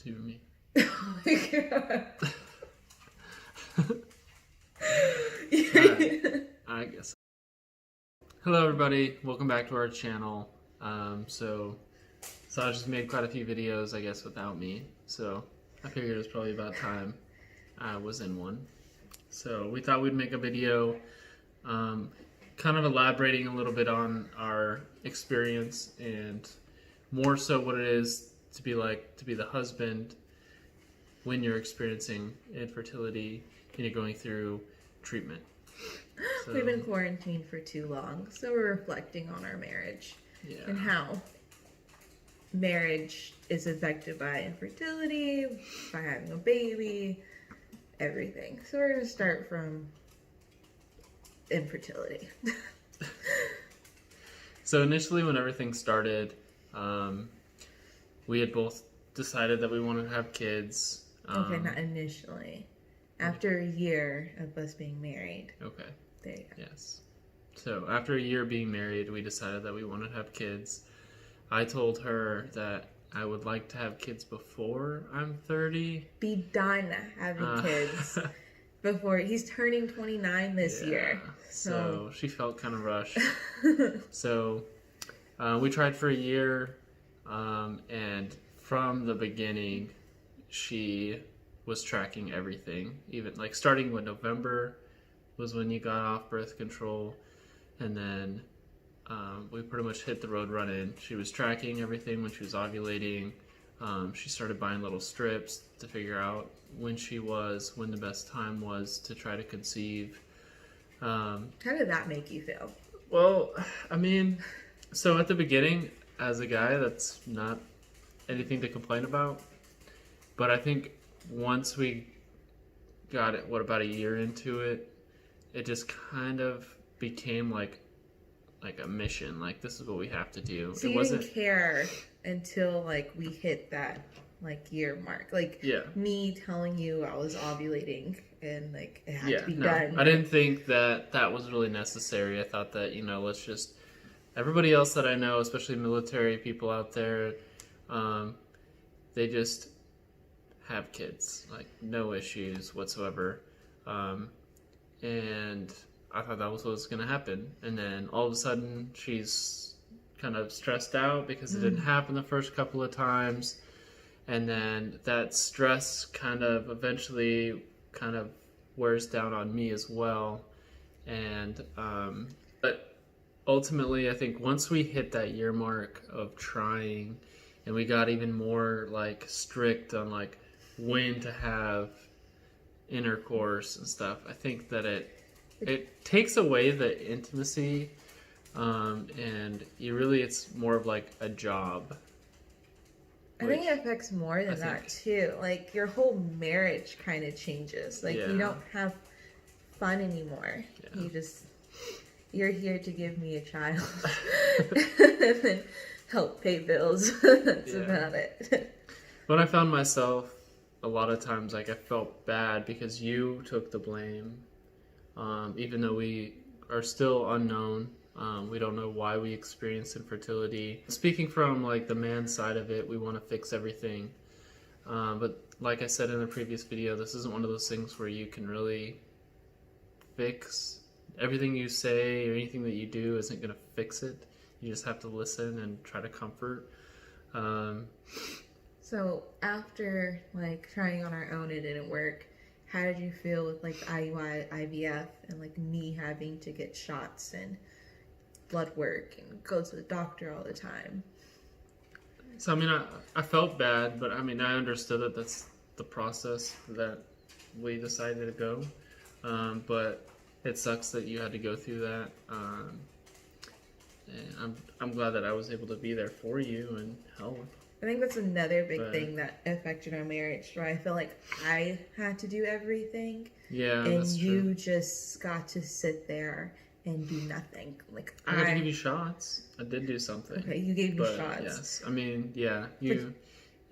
to me. Oh my god. I guess. Hello everybody, welcome back to our channel. So I just made quite a few videos, I guess, without me. So I figured it was probably about time I was in one. So we thought we'd make a video kind of elaborating a little bit on our experience and more so what it is to be like to be the husband when you're experiencing infertility and you're going through treatment. So, We've been quarantined for too long, so we're reflecting on our marriage and how marriage is affected by infertility, by having a baby, everything. So we're going to start from infertility. So initially when everything started, we had both decided that we wanted to have kids. Okay, not initially. After a year of us being married. Okay. There you go. Yes. So after a year being married, we decided that we wanted to have kids. I told her that I would like to have kids before I'm 30. Be done having kids before he's turning 29 this year. So she felt kind of rushed. So we tried for a year, and from the beginning, she was tracking everything. Even like starting with November was when you got off birth control, and then we pretty much hit the road running. She was tracking everything when she was ovulating. She started buying little strips to figure out when the best time was to try to conceive. How did that make you feel? Well, I mean, so at the beginning, as a guy, that's not anything to complain about. But I think once we got it, about a year into it, it just kind of became like a mission. Like, this is what we have to do. So you didn't care until like we hit that like year mark. Like me telling you I was ovulating and like it had to be done. I didn't think that was really necessary. I thought that, let's just, everybody else that I know, especially military people out there, they just have kids, like no issues whatsoever. And I thought that was what was going to happen. And then all of a sudden she's kind of stressed out because it didn't happen the first couple of times. And then that stress kind of eventually kind of wears down on me as well. And, but ultimately I think once we hit that year mark of trying and we got even more like strict on like when to have intercourse and stuff, I think that it takes away the intimacy, and it's more of like a job. I think it affects more than that too. Like your whole marriage kind of changes. Like you don't have fun anymore. You're here to give me a child and then help pay bills. That's about it. When I found myself, a lot of times, like I felt bad because you took the blame, even though we are still unknown. We don't know why we experienced infertility. Speaking from like the man's side of it, we want to fix everything. But like I said in a previous video, this isn't one of those things where you can really fix everything you say, or anything that you do isn't going to fix it. You just have to listen and try to comfort. So after like trying on our own, it didn't work. How did you feel with like IUI, IVF, and like me having to get shots and blood work and go to the doctor all the time? So I mean, I felt bad, but I mean, I understood that that's the process that we decided to go. But it sucks that you had to go through that. And I'm glad that I was able to be there for you and help. I think that's another big thing that affected our marriage, where I feel like I had to do everything. Yeah, and that's you true. Just got to sit there and do nothing. Like I had to give you shots. I did do something. Okay, you gave me shots. Yes, I mean, you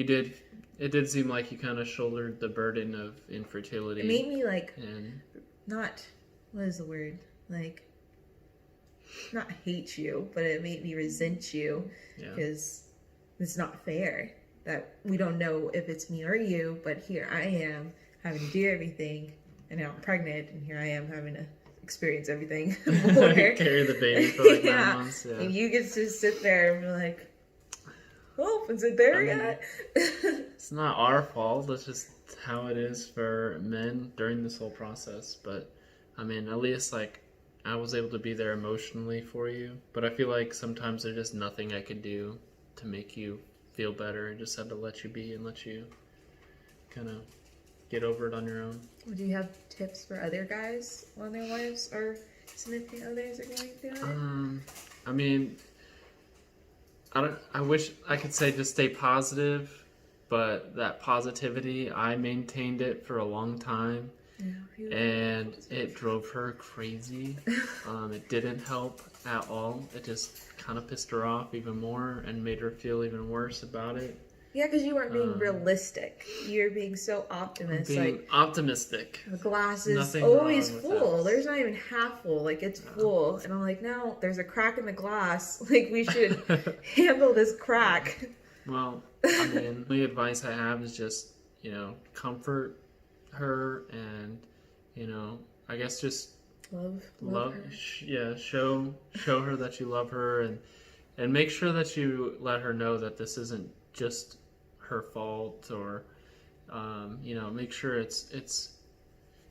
did. It did seem like you kind of shouldered the burden of infertility. It made me like not, what is the word? Like, not hate you, but it made me resent you because it's not fair. that we don't know if it's me or you, but here I am having to do everything, and now I'm pregnant, and here I am having to experience everything more. Carry the baby for like 9 months. Yeah. And you get to sit there and be like, "Oh, is it there yet?" It's not our fault. That's just how it is for men during this whole process. But I mean, at least like I was able to be there emotionally for you. But I feel like sometimes there's just nothing I could do to make you feel better. I just had to let you be and let you kind of get over it on your own. Do you have tips for other guys when their wives or significant others are going through it? I mean, I wish I could say just stay positive, but that positivity, I maintained it for a long time. Yeah, and it drove her crazy. It didn't help at all. It just kind of pissed her off even more and made her feel even worse about it. Yeah, because you weren't being realistic. You're being so optimistic. Optimistic. The glass is always full. There's not even half full. Like, it's full. And I'm like, no, there's a crack in the glass. Like, we should handle this crack. Well, I mean, the advice I have is just, comfort her and, I guess just love her. Show her that you love her and make sure that you let her know that this isn't just her fault or make sure it's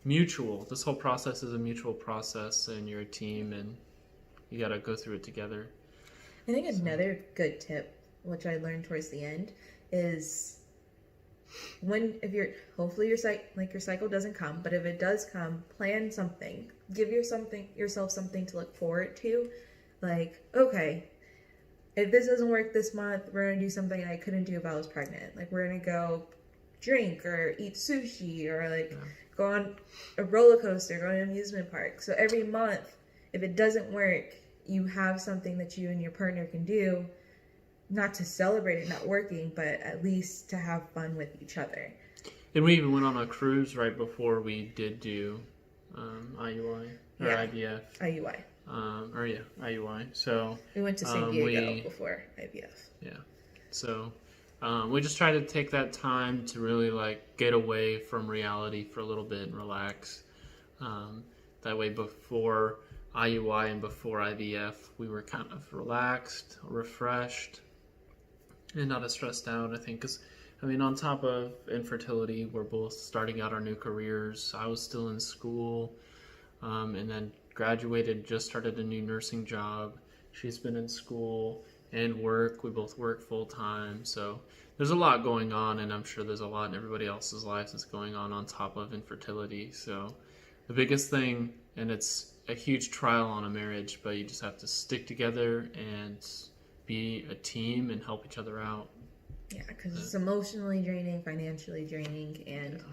mutual. This whole process is a mutual process and you're a team and you got to go through it together. I think another good tip, which I learned towards the end, is hopefully your cycle doesn't come, but if it does come, plan something. Give yourself something to look forward to. Like, okay, if this doesn't work this month, we're going to do something I couldn't do if I was pregnant. Like, we're going to go drink or eat sushi or go on a roller coaster, go to an amusement park. So every month, if it doesn't work, you have something that you and your partner can do, not to celebrate it not working, but at least to have fun with each other. And we even went on a cruise right before we did do IUI or IVF. IUI. IUI. So we went to San Diego before IVF. Yeah. So we just try to take that time to really get away from reality for a little bit and relax. That way before IUI and before IVF, we were kind of relaxed, refreshed, and not as stressed out, I think. Because, on top of infertility, we're both starting out our new careers. I was still in school, and then graduated, just started a new nursing job. She's been in school and work. We both work full time. So there's a lot going on, and I'm sure there's a lot in everybody else's lives that's going on top of infertility. So the biggest thing, and it's a huge trial on a marriage, but you just have to stick together and be a team and help each other out. Yeah, because it's emotionally draining, financially draining, and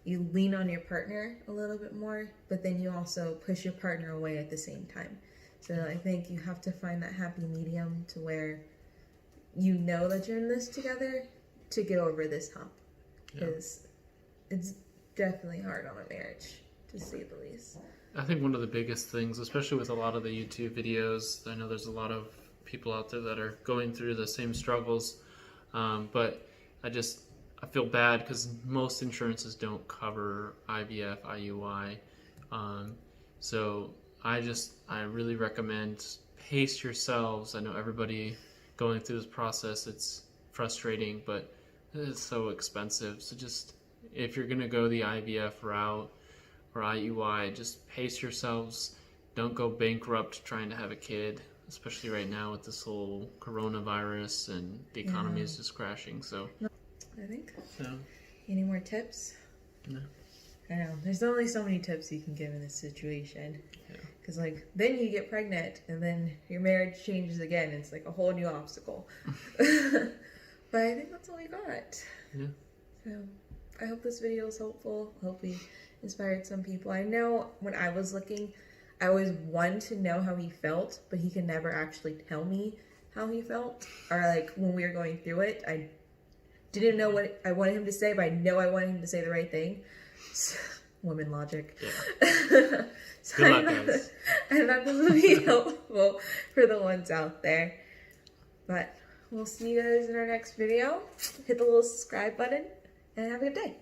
you lean on your partner a little bit more, but then you also push your partner away at the same time. So I think you have to find that happy medium to where you know that you're in this together to get over this hump. Because it's definitely hard on a marriage, to say the least. I think one of the biggest things, especially with a lot of the YouTube videos, I know there's a lot of people out there that are going through the same struggles, but I feel bad because most insurances don't cover IVF, IUI. So I really recommend pace yourselves. I know everybody going through this process, it's frustrating, but it's so expensive. So just, if you're going to go the IVF route or IUI, just pace yourselves. Don't go bankrupt trying to have a kid, especially right now with this whole coronavirus and the economy is just crashing. So I think. So. Any more tips? No. I know. There's only so many tips you can give in this situation. Because, then you get pregnant, and then your marriage changes again. It's a whole new obstacle. But I think that's all we got. Yeah. So, I hope this video was helpful. Hope we inspired some people. I know when I was looking, I always wanted to know how he felt, but he could never actually tell me how he felt. Or, when we were going through it, I didn't know what I wanted him to say, but I know I wanted him to say the right thing. So, women logic. Yeah. So I thought this would be helpful for the ones out there. But We'll see you guys in our next video. Hit the little subscribe button and have a good day.